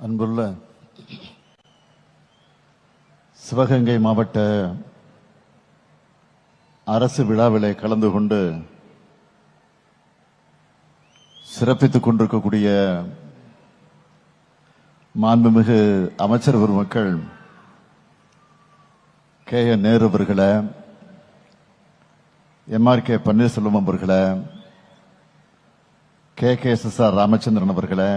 அன்புள்ள சிவகங்கை மாவட்ட அரசு விழாவிலே கலந்து கொண்டு சிறப்பித்துக் கொண்டிருக்கக்கூடிய மாண்புமிகு அமைச்சர் பெருமக்கள் KN நேரு அவர்களே, MRK பன்னீர்செல்வம் அவர்களே, KKSSR ராமச்சந்திரன் அவர்களே,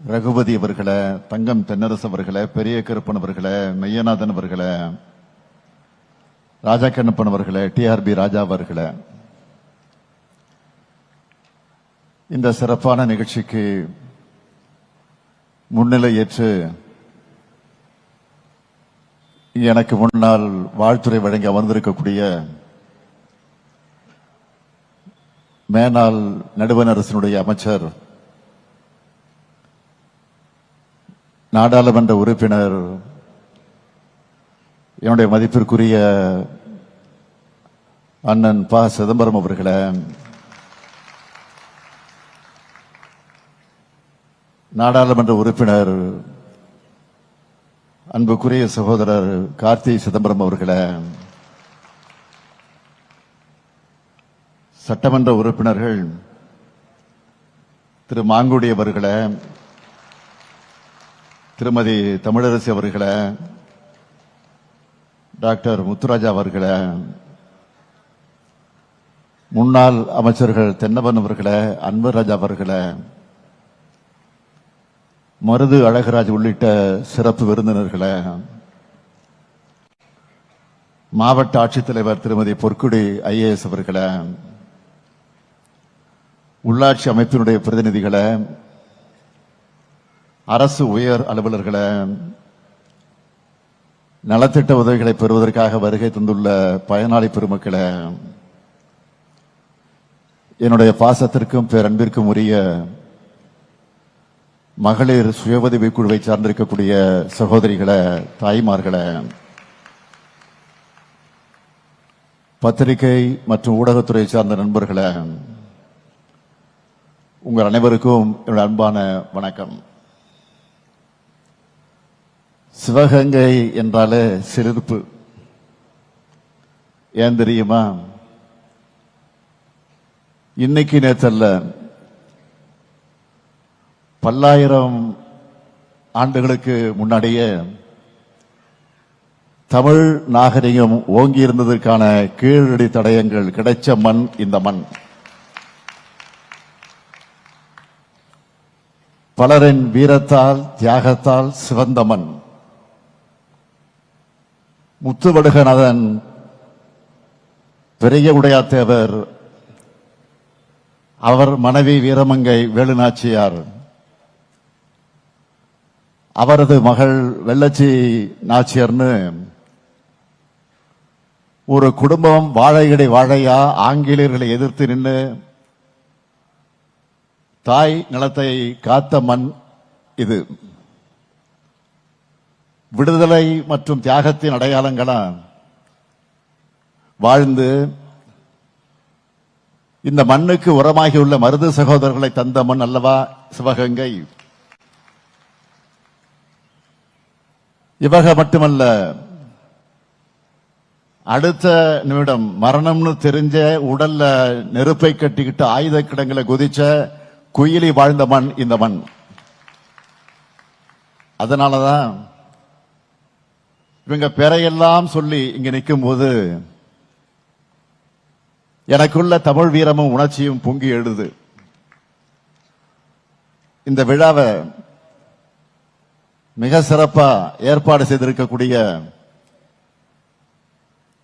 ரகுபதி அவர்களே, தங்கம் தென்னரசு அவர்களே, பெரிய கருப்பன் அவர்களே, மெய்யநாதன் அவர்களே, ராஜா கண்ணப்பன் அவர்களே, TRB ராஜா அவர்களே, இந்த சிறப்பான நிகழ்ச்சிக்கு முன்னிலை ஏற்று எனக்கு முன்னால் வாழ்த்துறை வழங்கி அமர்ந்திருக்கக்கூடிய மேனாள் நடுவண் அரசினுடைய அமைச்சர், நாடாளுமன்ற உறுப்பினர், என்னுடைய மதிப்பிற்குரிய அண்ணன் ப. சிதம்பரம் அவர்களே, நாடாளுமன்ற உறுப்பினர் அன்புக்குரிய சகோதரர் கார்த்தி சிதம்பரம் அவர்களே, சட்டமன்ற உறுப்பினர்கள் திரு மாங்குடி அவர்களே, திருமதி தமிழரசி அவர்களே, டாக்டர் முத்துராஜா அவர்களே, முன்னாள் அமைச்சர்கள் தென்னவன் அவர்களே, அன்பராஜா அவர்களே, மருது அழகராஜ் உள்ளிட்ட சிறப்பு விருந்தினர்களே, மாவட்ட ஆட்சித்தலைவர் திருமதி பொற்குடி IAS அவர்களே, உள்ளாட்சி அமைப்பினுடைய பிரதிநிதிகளே, அரசு உயர் அலுவலர்களே, நலத்திட்ட உதவிகளை பெறுவதற்காக வருகை தந்துள்ள பயனாளி பெருமக்களே, என்னுடைய பாசத்திற்கும் பேரன்பிற்கும் உரிய மகளிர் சுய உதவி குழுவை சார்ந்திருக்கக்கூடிய சகோதரிகளே, தாய்மார்களே, பத்திரிகை மற்றும் ஊடகத்துறை சார்ந்த நண்பர்களே, உங்கள் அனைவருக்கும் என்னுடைய அன்பான வணக்கம். சிவகங்கை என்றாலே சிலிர்ப்பு. ஏன் தெரியுமா? இன்னைக்கு நேற்றல்ல, பல்லாயிரம் ஆண்டுகளுக்கு முன்னாடியே தமிழ் நாகரிகம் ஓங்கி இருந்ததற்கான கீழடி தடயங்கள் கிடைச்ச மண் இந்த மண். பலரின் வீரத்தால் தியாகத்தால் சிவந்த மண். முத்துவடுகநாதன், பெரிய உடையாத்தேவர், அவர் மனைவி வீரமங்கை வேலுநாச்சியார், அவரது மகள் வெள்ளச்சி நாச்சியர்னு ஒரு குடும்பம் வாழையடை வாழையா ஆங்கிலேயர்களை எதிர்த்து நின்று தாய் நிலத்தை காத்த மண் இது. விடுதலை மற்றும் தியாகத்தின் அடையாளங்களா வாழ்ந்து இந்த மண்ணுக்கு உரமாகியுள்ள மருது சகோதரர்களை தந்த மண் அல்லவா சிவகங்கை. இவக மட்டுமல்ல, அடுத்த நிமிடம் மரணம்னு தெரிஞ்ச உடல்ல நெருப்பை கட்டிக்கிட்டு ஆயுத கிடங்களை குதிச்ச குயிலி வாழ்ந்த மண் இந்த மண். அதனாலதான் இவங்க பெறையெல்லாம் சொல்லி இங்க நிற்கும் போது எனக்குள்ள தமிழ் வீரமும் உணர்ச்சியும் பொங்கி எழுது. இந்த விழாவை மிக சிறப்பா ஏற்பாடு செய்திருக்கக்கூடிய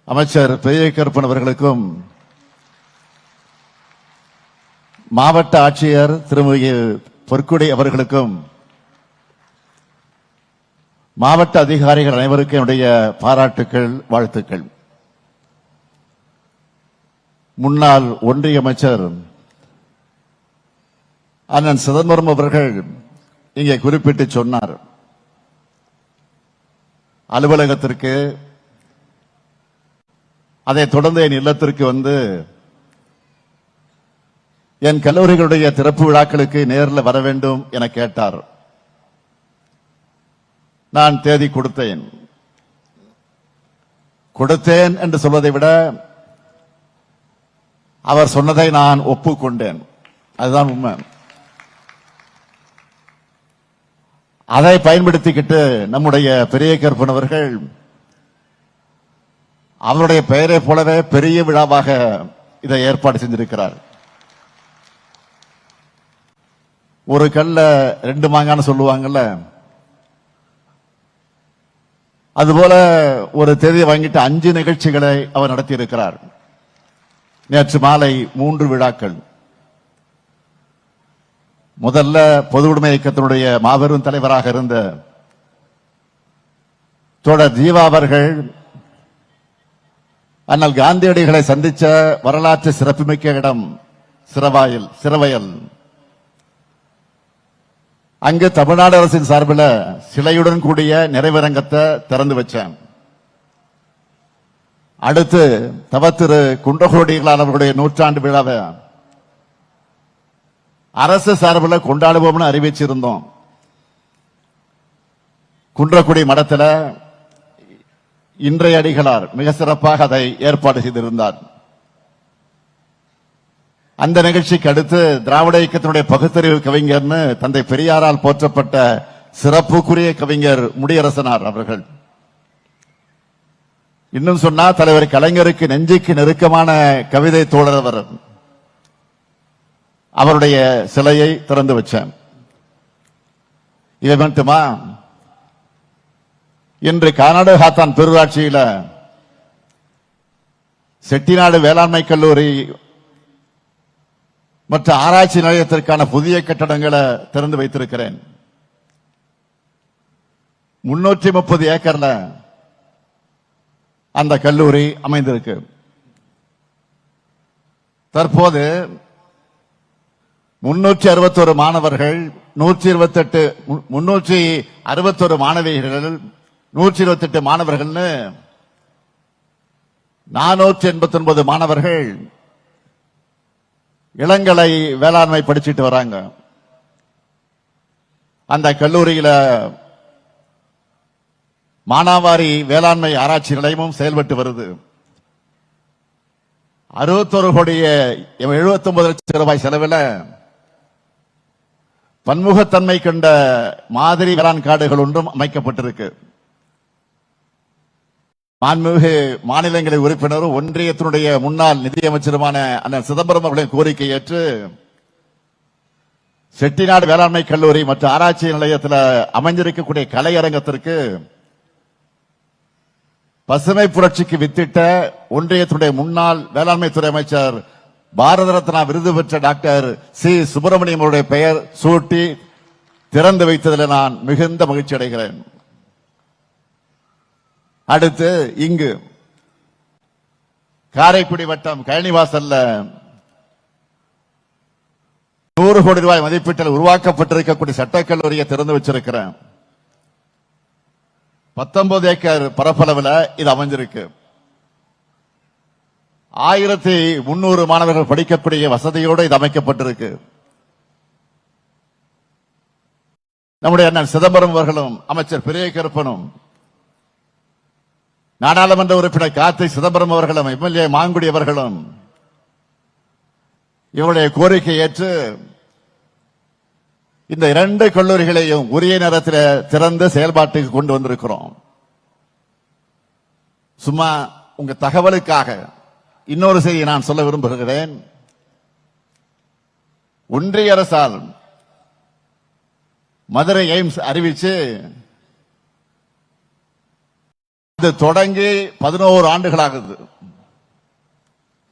அமைச்சர் பெரிய கருப்பன் அவர்களுக்கும், மாவட்ட ஆட்சியர் திருமதி பொற்குடி அவர்களுக்கும், மாவட்ட அதிகாரிகள் அனைவருக்கும் என்னுடைய பாராட்டுக்கள், வாழ்த்துக்கள். முன்னாள் ஒன்றிய அமைச்சர் அண்ணன் சிதம்பரம் அவர்கள் இங்கே குறிப்பிட்டு சொன்னார், அலுவலகத்திற்கு அதைத் தொடர்ந்து என் இல்லத்திற்கு வந்து என் கல்லூரிகளுடைய திறப்பு விழாக்களுக்கு நேரில் வர வேண்டும் என கேட்டார். நான் தேதி கொடுத்தேன் என்று சொல்வதை விட அவர் சொன்னதை நான் ஒப்புக்கொண்டேன். அதுதான் உண்மை. அதை பயன்படுத்திக்கிட்டு நம்முடைய பெரிய கருப்பன் அவர்கள் அவருடைய பெயரை போலவே பெரிய விழாவாக இதை ஏற்பாடு செஞ்சிருக்கிறார். ஒரு கல்ல ரெண்டு மாங்கான்னு சொல்லுவாங்கல்ல, அதுபோல ஒரு தேதியை வாங்கிட்டு 5 நிகழ்ச்சிகளை அவர் நடத்தி இருக்கிறார். நேற்று மாலை 3 விழாக்கள். முதல்ல பொது உடைமை இயக்கத்தினுடைய மாபெரும் தலைவராக இருந்த தோழர் ஜீவா அவர்கள் அண்ணல் காந்தியடிகளை சந்திச்ச வரலாற்று சிறப்புமிக்க இடம் சிறவயல். அங்கு தமிழ்நாடு அரசின் சார்பில் சிலையுடன் கூடிய நிறைவரங்கத்தை திறந்து வச்சேன். அடுத்து தவத்திரு குன்றகோடிகளால் அவர்களுடைய 100ஆண்டு விழாவை அரசு சார்பில் கொண்டாடுவோம்னு அறிவிச்சிருந்தோம். குன்றக்குடி மடத்தில் இன்றைய அடிகளார் மிக சிறப்பாக அதை ஏற்பாடு செய்திருந்தார். அந்த நிகழ்ச்சிக்கு அடுத்து திராவிட இயக்கத்தினுடைய பகுத்தறிவு கவிஞர்னு தந்தை பெரியாரால் போற்றப்பட்ட சிறப்புக்குரிய கவிஞர் முடியரசனார் அவர்கள், இன்னும் சொன்னா தலைவர் கலைஞருக்கு நெஞ்சுக்கு நெருக்கமான கவிதை தோழர் அவர், அவருடைய சிலையை திறந்து வச்சேன். இவை மட்டுமா, இன்று கர்நாடகாத்தான் பேரூராட்சியில செட்டிநாடு வேளாண்மை கல்லூரி மற்ற ஆராய்ச்சி நிலையத்திற்கான புதிய கட்டடங்களை திறந்து வைத்திருக்கிறேன். 330 ஏக்கர்ல அந்த கல்லூரி அமைந்திருக்கு. தற்போது 361 மாணவர்கள், 361 மாணவியர்கள், 128 மாணவர்கள்னு 489 மாணவர்கள் இளங்கலை வேளாண்மை படிச்சுட்டு வராங்க. அந்த கல்லூரியில மானாவாரி வேளாண்மை ஆராய்ச்சி நிலையமும் செயல்பட்டு வருது. 61 லட்சம் ரூபாய் செலவில் பன்முகத்தன்மை கொண்ட மாதிரி வேளாண் காடுகள் ஒன்றும் அமைக்கப்பட்டிருக்கு. மாண்புமிகு மாநிலங்களவை உறுப்பினரும் ஒன்றியத்தினுடைய முன்னாள் நிதியமைச்சருமான அண்ணன் சிதம்பரம் அவர்களின் கோரிக்கை ஏற்று செட்டிநாடு வேளாண்மை கல்லூரி மற்றும் ஆராய்ச்சி நிலையத்தில் அமைந்திருக்கக்கூடிய கலையரங்கத்திற்கு பசுமை புரட்சிக்கு வித்திட்ட ஒன்றியத்தினுடைய முன்னாள் வேளாண்மை துறை அமைச்சர் பாரத ரத்னா விருது பெற்ற டாக்டர் சி சுப்பிரமணியம் அவருடைய பெயர் சூட்டி திறந்து வைத்ததில் நான் மிகுந்த மகிழ்ச்சி அடைகிறேன். அடுத்து இங்கு காரைக்குடி வட்டம் கழனிவாசல்ல 100 கோடி ரூபாய் மதிப்பீட்டில் உருவாக்கப்பட்டிருக்கக்கூடிய சட்டக்கல்லூரியை திறந்து வச்சிருக்கிறேன். 19 ஏக்கர் பரப்பளவில் இது அமைஞ்சிருக்கு. 1300 மாணவர்கள் படிக்கக்கூடிய வசதியோடு இது அமைக்கப்பட்டிருக்கு. நம்முடைய அண்ணன் சிதம்பரம் அவர்களும் அமைச்சர் பெரிய கருப்பனும் நாடாளுமன்ற உறுப்பினர் கார்த்திக் சிதம்பரம் அவர்களும் எம்எல்ஏ மாங்குடி அவர்களும் இவருடைய கோரிக்கை ஏற்று இந்த 2 கல்லூரிகளையும் உரிய நேரத்தில் திறந்து செயல்பாட்டுக்கு கொண்டு வந்திருக்கிறோம். சும்மா உங்க தகவலுக்காக இன்னொரு செய்தியை நான் சொல்ல விரும்புகிறேன். ஒன்றிய அரசால் மதுரை எய்ம்ஸ் அறிவிச்சு இது தொடங்கி 11 ஆண்டுகளாகுது.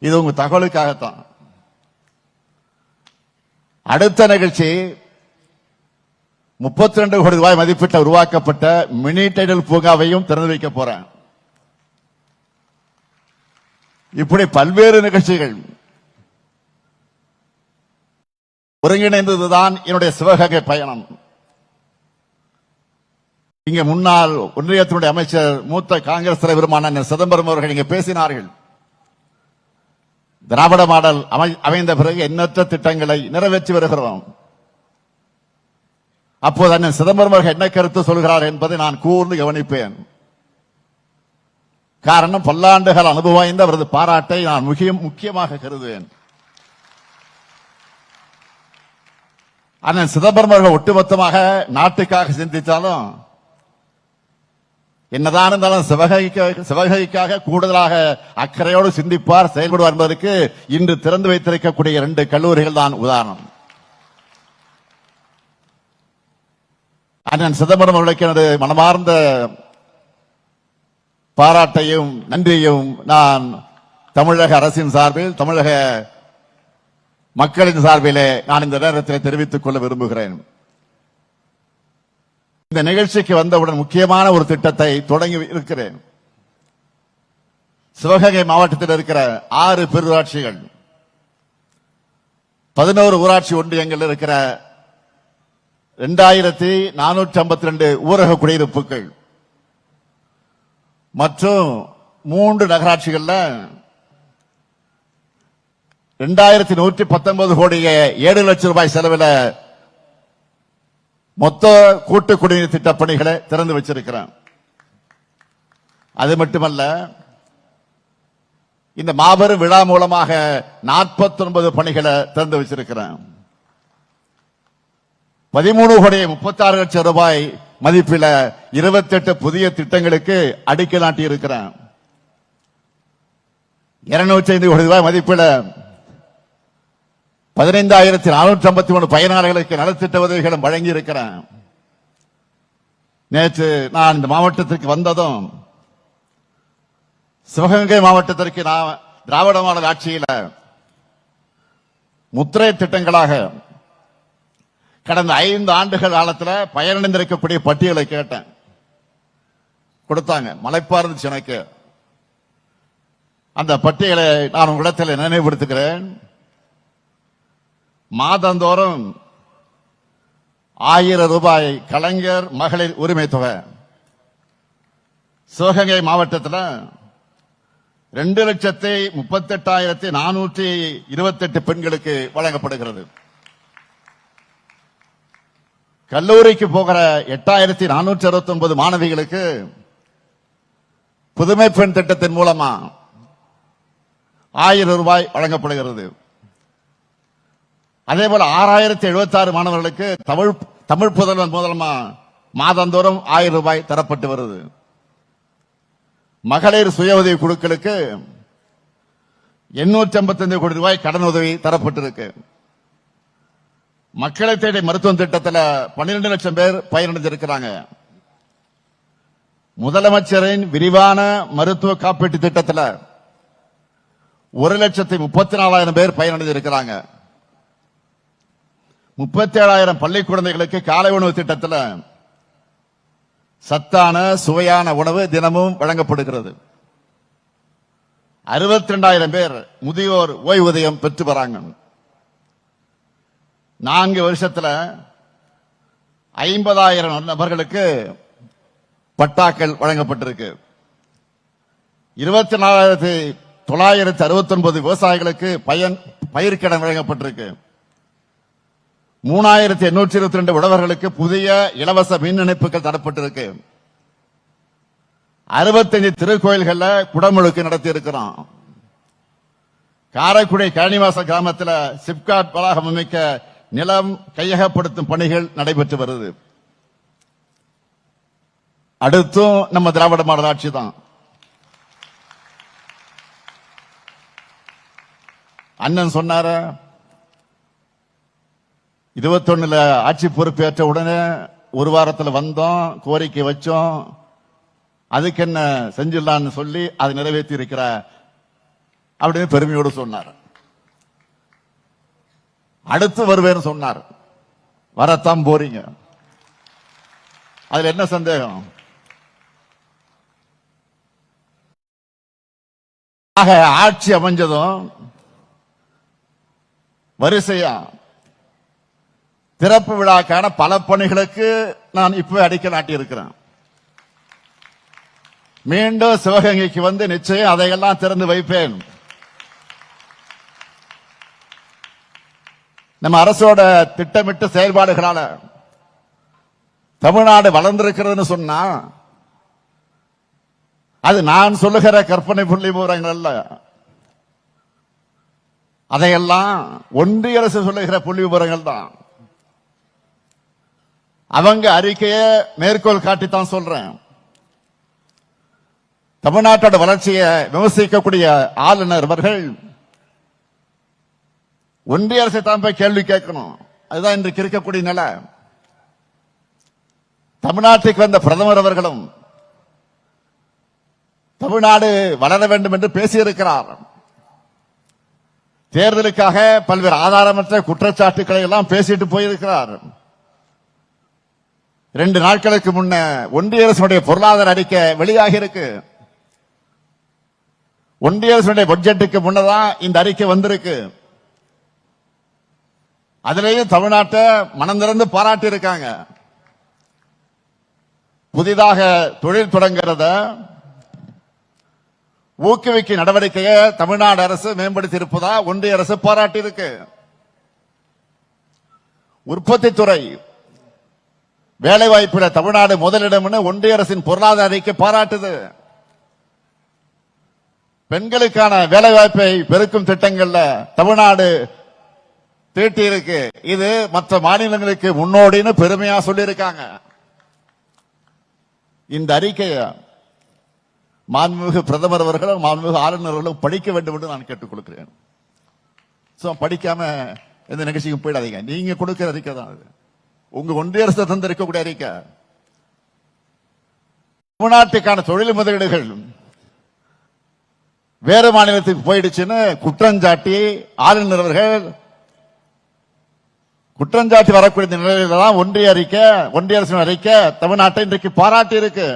இது உங்க தகவலுக்காகத்தான். அடுத்த நிகழ்ச்சி 32 கோடி ரூபாய் மதிப்பீட்டில் உருவாக்கப்பட்ட மினி டைடல் பூங்காவையும் திறந்து வைக்க போறேன். இப்படி பல்வேறு நிகழ்ச்சிகள் ஒருங்கிணைந்ததுதான் என்னுடைய சிவகங்கை பயணம். இங்க முன்னாள் ஒன்றியத்தினுடைய அமைச்சர் மூத்த காங்கிரஸ் தலைவருமான சிதம்பரம் அவர்கள் இங்க பேசினார்கள். திராவிட மாடல் அமைந்த பிறகு எண்ணற்ற திட்டங்களை நிறைவேற்றி வருகிறோம். அப்போது அண்ணன் சிதம்பரம் அவர்கள் என்ன கருத்து சொல்கிறார் என்பதை நான் கூர்ந்து கவனிப்பேன். காரணம், பல்லாண்டுகள் அனுபவம் வாய்ந்த அவரது பாராட்டை நான் முக்கியமாக கருதுவேன். அண்ணன் சிதம்பரம் அவர்கள் ஒட்டுமொத்தமாக நாட்டுக்காக சிந்தித்தாலும், என்னதான் இருந்தாலும் சிவகைக்காக கூடுதலாக அக்கறையோடு சிந்திப்பார், செயல்படுவார் என்பதற்கு இன்று திறந்து வைத்திருக்கக்கூடிய 2 கல்லூரிகள் தான் உதாரணம். அண்ணன் சிதம்பரம் அவர்களுக்கு எனது மனமார்ந்த பாராட்டையும் நன்றியையும் நான் தமிழக அரசின் சார்பில், தமிழக மக்களின் சார்பிலே நான் இந்த நேரத்தில் தெரிவித்துக் கொள்ள விரும்புகிறேன். இந்த நிகழ்ச்சிக்கு வந்தவுடன் முக்கியமான ஒரு திட்டத்தை தொடங்கி இருக்கிறேன். சிவகங்கை மாவட்டத்தில் இருக்கிற 6 பேரூராட்சிகள், 11 ஊராட்சி ஒன்றியங்கள் இருக்கிற 2452 ஊரக குடியிருப்புகள் மற்றும் 3 நகராட்சிகள்ல 2119 கோடியே 7 லட்சம் ரூபாய் செலவில் மொத்த கூட்டு குடிநீர் திட்ட பணிகளை திறந்து வச்சிருக்கிறேன். அது மட்டுமல்ல, இந்த மாபெரும் விழா மூலமாக 49 பணிகளை திறந்து வச்சிருக்கிறேன். 13 கோடியே 36 லட்சம் ரூபாய் மதிப்பில் 28 புதிய திட்டங்களுக்கு அடிக்கல் நாட்டி இருக்கிறேன். 205 கோடி ரூபாய் மதிப்பில் 15,453 பயனாளிகளுக்கு நலத்திட்ட உதவிகளும் வழங்கி இருக்கிறேன். நேற்று நான் இந்த மாவட்டத்திற்கு வந்ததும், சிவகங்கை மாவட்டத்திற்கு நான் திராவிட மாடல் ஆட்சியில் முத்திரை திட்டங்களாக கடந்த 5 ஆண்டுகள் காலத்தில் பயனடைந்திருக்கக்கூடிய பட்டியலை கேட்டேன். கொடுத்தாங்க. மலைப்பா இருந்துச்சு எனக்கு. அந்த பட்டியலை நான் உங்களிடத்தில் நினைவுபடுத்துகிறேன். மாதந்தோறும் 1000 ரூபாய் கலைஞர் மகளிர் உரிமை தொகை சிவகங்கை மாவட்டத்தில் 2,38,428 பெண்களுக்கு வழங்கப்படுகிறது. கல்லூரிக்கு போகிற 8,469 மாணவிகளுக்கு புதுமை பெண் திட்டத்தின் மூலமா 1000 ரூபாய் வழங்கப்படுகிறது. அதே போல 6,076 மாணவர்களுக்கு தமிழ் புதல்வன் மூலமா மாதந்தோறும் 1000 ரூபாய் தரப்பட்டு வருது. மகளிர் சுய உதவி குழுக்களுக்கு 855 கோடி ரூபாய் கடன் உதவி தரப்பட்டிருக்கு. மக்களை தேடி மருத்துவ திட்டத்தில் 12 லட்சம் பேர் பயனடைந்திருக்கிறாங்க. முதலமைச்சரின் விரிவான மருத்துவ காப்பீட்டு திட்டத்தில் 1,34,000 பேர் பயனடைந்திருக்கிறாங்க. 37,000 பள்ளி குழந்தைகளுக்கு காலை உணவு திட்டத்தில் சத்தான சுவையான உணவு தினமும் வழங்கப்படுகிறது. 62,000 பேர் முதியோர் ஓய்வூதியம் பெற்று வராங்க. 4 வருஷத்துல 50,000 நபர்களுக்கு பட்டாக்கள் வழங்கப்பட்டிருக்கு. 24,969 விவசாயிகளுக்கு பயிர்க்கடன் வழங்கப்பட்டிருக்கு. 3,822 உழவர்களுக்கு புதிய இலவச மின் இணைப்புகள் தரப்பட்டிருக்கு. 65 திருக்கோயில்கள்ல குடமுழுக்கு நடத்தி இருக்கிறோம். காரைக்குடி கழனிவாச கிராமத்தில் சிப்காட் வளாகம் அமைக்க நிலம் கையகப்படுத்தும் பணிகள் நடைபெற்று வருது. அடுத்தும் நம்ம திராவிட மாடல் ஆட்சி தான். அண்ணன் சொன்னார 21 ஆட்சி பொறுப்பேற்ற உடனே 1 வாரத்தில் வந்தோம், கோரிக்கை வச்சோம், அதுக்கு என்ன செஞ்சிடலான்னு சொல்லி அதை நிறைவேற்றி இருக்கிற அப்படின்னு பெருமையோடு சொன்னார். அடுத்து வருவேன்னு சொன்னார். வரத்தான் போறீங்க, அதுல என்ன சந்தேகம்? ஆக ஆட்சி அமைஞ்சதும் வரிசையா திறப்பு விழாக்கான பல பணிகளுக்கு நான் இப்ப அடிக்கல் நாட்டி இருக்கிறேன். மீண்டும் சிவகங்கைக்கு வந்து நிச்சயம் அதையெல்லாம் திறந்து வைப்பேன். நம்ம அரசோட திட்டமிட்ட செயல்பாடுகளால தமிழ்நாடு வளர்ந்திருக்கிறதுன்னு சொன்னா அது நான் சொல்லுகிற கற்பனை புள்ளி விவரங்கள் அல்ல. அதையெல்லாம் ஒன்றிய அரசு சொல்லுகிற புள்ளி விவரங்கள் தான். அவங்க அறிக்கையை மேற்கோள் காட்டித்தான் சொல்றேன். தமிழ்நாட்டோட வளர்ச்சியை விமர்சிக்கக்கூடிய ஆளுநர் அவர்கள் ஒன்றிய அரசை தான் போய் கேள்வி கேட்கணும். அதுதான் இன்றைக்கு இருக்கக்கூடிய நிலை. தமிழ்நாட்டுக்கு வந்த பிரதமர் அவர்களும் தமிழ்நாடு வளர வேண்டும் என்று பேசியிருக்கிறார். தேர்தலுக்காக பல்வேறு ஆதாரமற்ற குற்றச்சாட்டுக்களை எல்லாம் பேசிட்டு போயிருக்கிறார். 2 நாட்களுக்கு முன்ன ஒன்றிய அரசுடைய பொருளாதார அறிக்கை வெளியாகி இருக்கு. ஒன்றிய அரசுடைய பட்ஜெட்டுக்கு முன்னதான் இந்த அறிக்கை வந்திருக்கு. அதிலேயும் தமிழ்நாட்டை மனம் திறந்து பாராட்டி இருக்காங்க. புதிதாக தொழில் தொடங்குறத ஊக்குவிக்கும் நடவடிக்கையை தமிழ்நாடு அரசு மேம்படுத்தி இருப்பதா ஒன்றிய அரசு பாராட்டி இருக்கு. உற்பத்தி துறை வேலை வாய்ப்புல தமிழ்நாடு முதலிடம் ஒன்றிய அரசின் பொருளாதார அறிக்கை பாராட்டுது. பெண்களுக்கான வேலை வாய்ப்பை பெருக்கும் திட்டங்கள்ல தமிழ்நாடு தீட்டி இருக்கு. இது மற்ற மாநிலங்களுக்கு முன்னோடின்னு பெருமையா சொல்லியிருக்காங்க. இந்த அறிக்கையை மாண்புமிகு பிரதமர் அவர்களும் மாண்புமிகு ஆளுநர்களும் படிக்க வேண்டும் என்று நான் கேட்டுக் கொடுக்கிறேன். படிக்காம எந்த நிகழ்ச்சிக்கும் போயிடாதீங்க. நீங்க கொடுக்கிற அறிக்கை தான் அது. உங்க ஒன்றிய அரசு தந்திருக்கக்கூடிய அறிக்கை. தமிழ்நாட்டுக்கான தொழில் முதலீடுகள் வேறு மாநிலத்துக்கு போயிடுச்சுன்னு குற்றஞ்சாட்டி ஆளுநர் அவர்கள் குற்றஞ்சாட்டி வரக்கூடிய நிலையில தான் ஒன்றிய அரசின் அறிக்கை தமிழ்நாட்டை இன்றைக்கு பாராட்டி இருக்கு.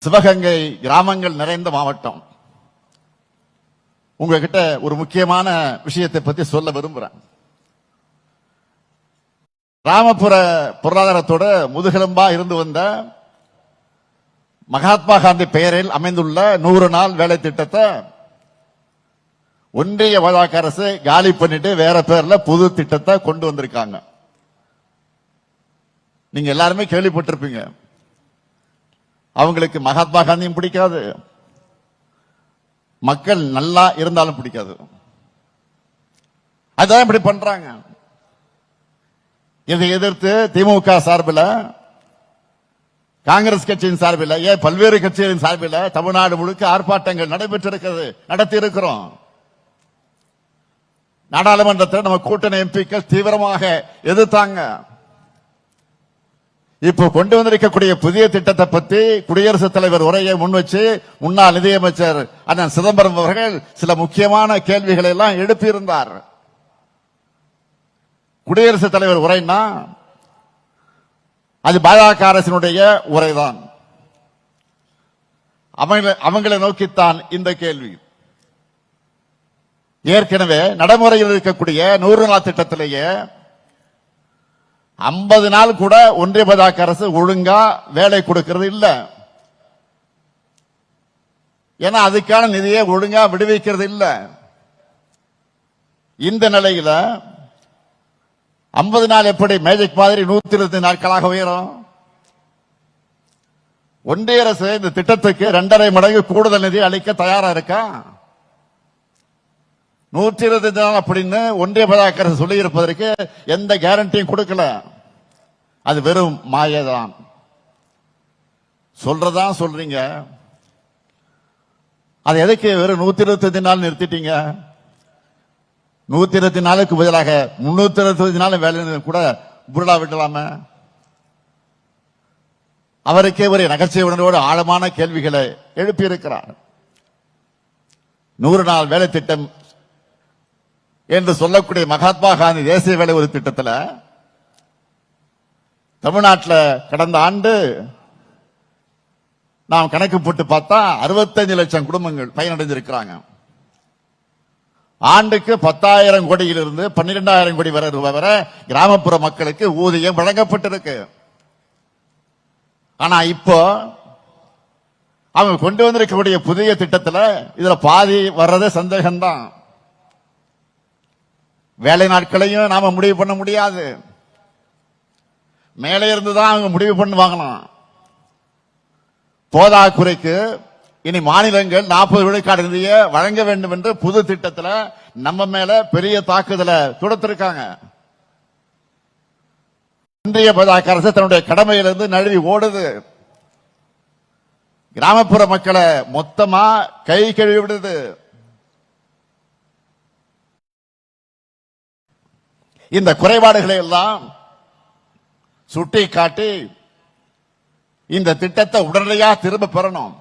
சிவகங்கை கிராமங்கள் நிறைந்த மாவட்டம். உங்ககிட்ட ஒரு முக்கியமான விஷயத்தை பத்தி சொல்ல விரும்புறேன். கிராமப்புற பொருளாதாரத்தோட முதுகெலும்பா இருந்து வந்த மகாத்மா காந்தி பெயரில் அமைந்துள்ள 100 நாள் வேலை திட்டத்தை ஒன்றிய பாஜக அரசு காலி பண்ணிட்டு வேற பேர்ல புது திட்டத்தை கொண்டு வந்திருக்காங்க. நீங்க எல்லாருமே கேள்விப்பட்டிருப்பீங்க. அவங்களுக்கு மகாத்மா காந்தியும் பிடிக்காது, மக்கள் நல்லா இருந்தாலும் பிடிக்காது. அதான் இப்படி பண்றாங்க. இதை எதிர்த்து திமுக சார்பில், காங்கிரஸ் கட்சியின் சார்பில், பல்வேறு கட்சிகளின் சார்பில் தமிழ்நாடு முழுக்க ஆர்ப்பாட்டங்கள் நடைபெற்றிருக்கிறது, நடத்தி இருக்கிறோம். நாடாளுமன்றத்தில் நம்ம கூட்டணி எம்பிக்கள் தீவிரமாக எதிர்த்தாங்க. இப்போ கொண்டு வந்திருக்கக்கூடிய புதிய திட்டத்தை பற்றி குடியரசுத் தலைவர் உரையை முன் வச்சு முன்னாள் நிதியமைச்சர் அண்ணன் சிதம்பரம் அவர்கள் சில முக்கியமான கேள்விகளை எல்லாம் எழுப்பியிருந்தார். குடியரசுத் தலைவர் உரைனா அது பாஜக அரசினுடைய உரைதான். அவங்களை நோக்கித்தான் இந்த கேள்வி. ஏற்கனவே நடைமுறையில் இருக்கக்கூடிய 100 நாள் திட்டத்திலேயே 50 நாள் கூட ஒன்றிய பாஜக அரசு ஒழுங்கா வேலை கொடுக்கிறது இல்ல. ஏன்னா அதுக்கான நிதியை ஒழுங்கா விடுவிக்கிறது இல்ல. இந்த நிலையில 50 நாள் எப்படி மேஜிக் மாதிரி 120 நாட்களாக உயரும்? ஒன்றிய அரசு இந்த திட்டத்துக்கு 2.5 மடங்கு கூடுதல் நிதி அளிக்க தயாரா இருக்கா? 120 நாள் அப்படின்னு ஒன்றிய பாஜக அரசு சொல்லி இருப்பதற்கு எந்த கேரண்டியும் கொடுக்கல. அது வெறும் மாயதான். சொல்றதான் சொல்றீங்க. அது எதுக்கு வெறும் 125 நாள் நிறுத்திட்டீங்க? 120 நாளுக்கு பதிலாக 325 நாள் வேலை கூட புரடா விடலாம? அவருக்கே ஒரு நகைச்சுவை உணர்வோடு ஆழமான கேள்விகளை எழுப்பியிருக்கிறார். 100 நாள் வேலை திட்டம் என்று சொல்லக்கூடிய மகாத்மா காந்தி தேசிய வேலை ஒரு திட்டத்தில் தமிழ்நாட்டில் கடந்த ஆண்டு நாம் கணக்கு போட்டு பார்த்தா 65 லட்சம் குடும்பங்கள் பயனடைந்திருக்கிறாங்க. ஆண்டுக்கு 10,000 கோடியிலிருந்து 12,000 கோடி வரை கிராமப்புற மக்களுக்கு ஊதியம் வழங்கப்பட்டிருக்கு. ஆனா இப்போ அவங்க கொண்டு வந்திருக்கக்கூடிய புதிய திட்டத்தில் இதுல பாதி வர்றதே சந்தேகம்தான். வேலை நாட்களையும் நாம முடிவு பண்ண முடியாது. மேலே இருந்துதான் அவங்க முடிவு பண்ணுவாங்களாம். போதாக்குறைக்கு இனி மாநிலங்கள் 40 விழுக்காடு நிதியை வழங்க வேண்டும் என்று புது திட்டத்தில் நம்ம மேல பெரிய தாக்குதலை தொடுத்திருக்காங்க. இன்றைய பாஜக அரசு தன்னுடைய கடமையிலிருந்து நழுவி ஓடுது. கிராமப்புற மக்களை மொத்தமா கை கழுவி விடுது. இந்த குறைபாடுகளை எல்லாம் சுட்டி காட்டி இந்த திட்டத்தை உடனடியாக திரும்ப பெறணும்.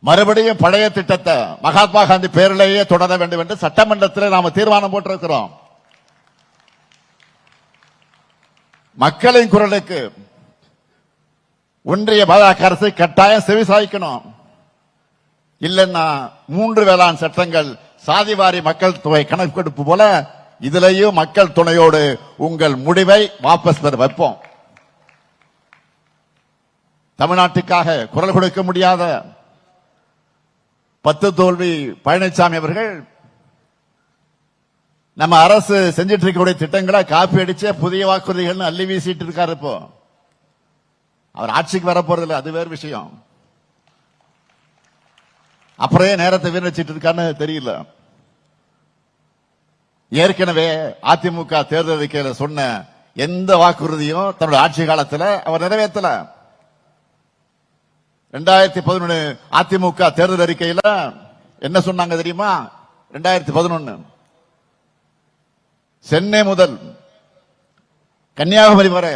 மறுபடியும் பழைய திட்டத்தை மகாத்மா காந்தி பேரிலேயே தொடர வேண்டும் என்று சட்டமன்றத்தில் நாம தீர்மானம் போட்டிருக்கிறோம். மக்களின் குரலுக்கு ஒன்றிய பாஜக அரசு கட்டாயம் செவிசாய்க்கணும். இல்லைன்னா 3 வேளாண் சட்டங்கள், சாதிவாரி மக்கள் தொகை கணக்கெடுப்பு போல இதிலேயும் மக்கள் துணையோடு உங்கள் முடிவை வாபஸ் பெற வைப்போம். தமிழ்நாட்டுக்காக குரல் கொடுக்க முடியாத 10 தோல்வி பழனிசாமி அவர்கள் நம்ம அரசு செஞ்சிட்டு இருக்கக்கூடிய திட்டங்களை காப்பி அடிச்ச புதிய வாக்குறுதிகள் அள்ளி வீசிட்டு இருக்காரு. இப்போ அவர் ஆட்சிக்கு வர போறது இல்லை, அது வேறு விஷயம். அப்புறம் நேரத்தை வீணடிச்சிட்டு இருக்காருன்னு தெரியல. ஏற்கனவே அதிமுக தேர்தல் அறிக்கையில் சொன்ன எந்த வாக்குறுதியும் தன்னுடைய ஆட்சி காலத்தில் அவர் நிறைவேற்றல. 2011 அதிமுக தேர்தல் அறிக்கையில் என்ன சொன்னாங்க தெரியுமா? 2011 சென்னை முதல் கன்னியாகுமரி வரை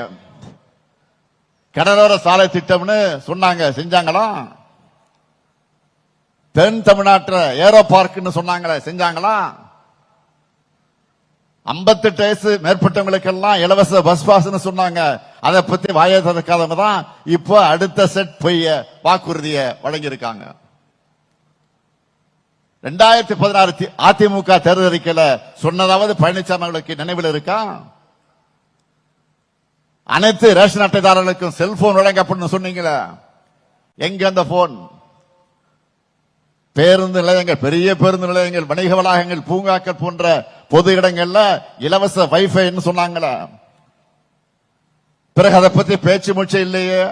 கடலோர சாலை திட்டம்னு சொன்னாங்க, செஞ்சாங்களா? தென் தமிழ்நாட்டில் ஏரோ பார்க்னு சொன்னாங்களே, செஞ்சாங்களா? 58 வயசு மேற்பட்டவங்களுக்கெல்லாம் இலவச பஸ் பாஸ்னு சொன்னாங்க, அதை பத்தி வாயை திறக்காதவங்க தான் இப்போ அடுத்த செட் பொய்ய வாக்குறுதியை வழங்கியிருக்காங்க. 2016 அதிமுக தேர்தல் அறிக்கையில சொன்னதாவது பழனிசாமி அவர்களுக்கு நினைவில் இருக்கா? அனைத்து ரேஷன் அட்டைதாரர்களுக்கும் செல்போன் வழங்கப்படும் சொன்னீங்களே, எங்க அந்த போன்? பேருந்து நிலையங்கள், பெரிய பேருந்து நிலையங்கள், வணிக வளாகங்கள், பூங்காக்கள் போன்ற பொது இடங்கள்ல இலவச வைஃபை சொன்னாங்களா? பிறகு அதை பத்தி பேச்சு மூச்சு இல்லையே.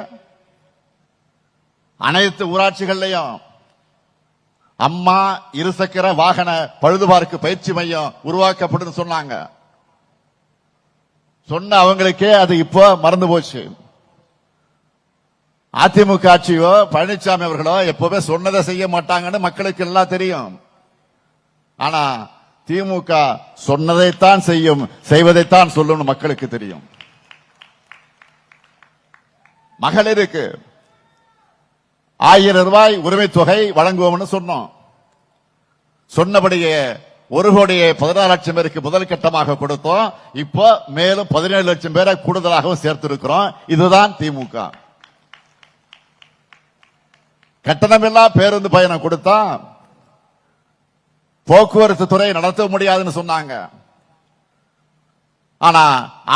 அனைத்து ஊராட்சிகள்லையும் அம்மா இருசக்கர வாகன பழுதுபார்க்கு பயிற்சி மையம் உருவாக்கப்படும் சொன்னாங்க. சொன்ன அவங்களுக்கே அது இப்போ மறந்து போச்சு. அதிமுக ஆட்சியோ பழனிசாமி அவர்களோ எப்பவுமே சொன்னதை செய்ய மாட்டாங்கன்னு மக்களுக்கு எல்லாம் தெரியும். ஆனா திமுக சொன்னதைத்தான் செய்யும், செய்வதைத்தான் சொல்லும் மக்களுக்கு தெரியும். மகளிருக்கு 1000 ரூபாய் உரிமை தொகை வழங்குவோம்னு சொன்னோம். சொன்னபடியே 1,14 லட்சம் பேருக்கு முதல் கட்டமாக கொடுத்தோம். இப்போ மேலும் 17 லட்சம் பேரை கூடுதலாகவும் சேர்த்திருக்கிறோம். இதுதான் திமுக. கட்டணமில்லா பேருந்து பயணம் கொடுத்தா போக்குவரத்து துறை நடத்த முடியாதுன்னு சொன்னாங்க. ஆனா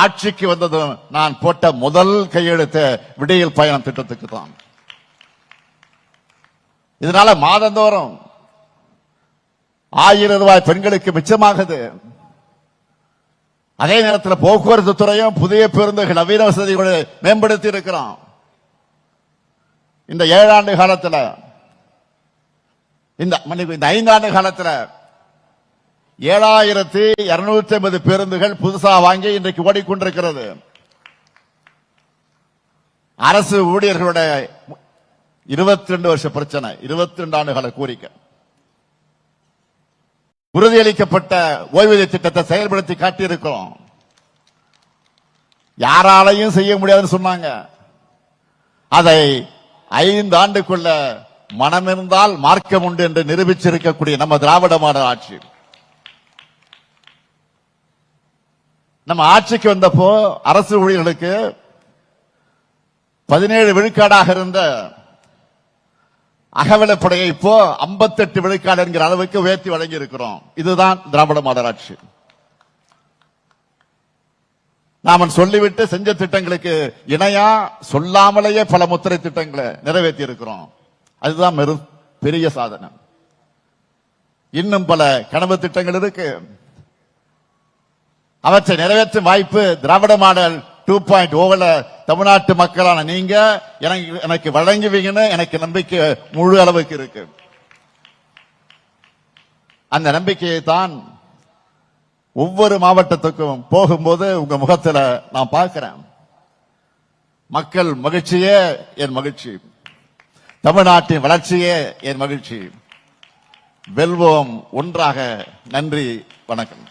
ஆட்சிக்கு வந்ததும் நான் போட்ட முதல் கையெழுத்து விடியல் பயணம் திட்டத்துக்கு தான். இதனால மாதந்தோறும் 1000 ரூபாய் பெண்களுக்கு மிச்சமாகுது. அதே நேரத்தில் போக்குவரத்து துறையும் புதிய பேருந்துகள் நவீன வசதிகளை மேம்படுத்தி இருக்கிறோம். இந்த 7 ஆண்டு காலத்தில், இந்த 5 ஆண்டு காலத்தில் 7250 பேருந்துகள் புதுசா வாங்கி இன்றைக்கு ஓடிக்கொண்டிருக்கிறது. அரசு ஊழியர்களுடைய 22 வருஷ பிரச்சனை, 22 ஆண்டுகால கோரிக்கை. உறுதியளிக்கப்பட்ட ஓய்வூதிய திட்டத்தை செயல்படுத்தி காட்டியிருக்கிறோம். யாராலையும் செய்ய முடியாதுன்னு சொன்னாங்க. அதை 5 ஆண்டுக்குள்ள மனமிருந்தால் மார்க்கம் உண்டு என்று நிரூபிச்சிருக்கக்கூடிய நம்ம திராவிட மாடல் ஆட்சி. நம்ம ஆட்சிக்கு வந்தப்போ அரசு ஊழியர்களுக்கு 17 விழுக்காடாக இருந்த அகவிலைப்படையை இப்போ 58 விழுக்காடு என்கிற அளவுக்கு உயர்த்தி வழங்கி இருக்கிறோம். இதுதான் திராவிட மாடல் ஆட்சி. நாம சொல்லிவிட்டு செஞ்ச திட்டங்களுக்கு இணையா சொல்லாமலேயே பல முத்திரை திட்டங்களை நிறைவேற்றி இருக்கிறோம். அதுதான் பெரிய சாதனை. இன்னும் பல கனவு திட்டங்கள் இருக்கு. அவற்றை நிறைவேற்றும் வாய்ப்பு திராவிட மாடல் 2.0 தமிழ்நாட்டு மக்களான நீங்க எனக்கு வழங்குவீங்கன்னு எனக்கு நம்பிக்கை முழு அளவுக்கு இருக்கு. அந்த நம்பிக்கையை தான் ஒவ்வொரு மாவட்டத்துக்கும் போகும்போது உங்க முகத்துல நான் பார்க்கிறேன். மக்கள் மகிழ்ச்சியே என் மகிழ்ச்சி, தமிழ்நாட்டின் வளர்ச்சியே என் மகிழ்ச்சி. வெல்வோம் ஒன்றாக. நன்றி, வணக்கம்.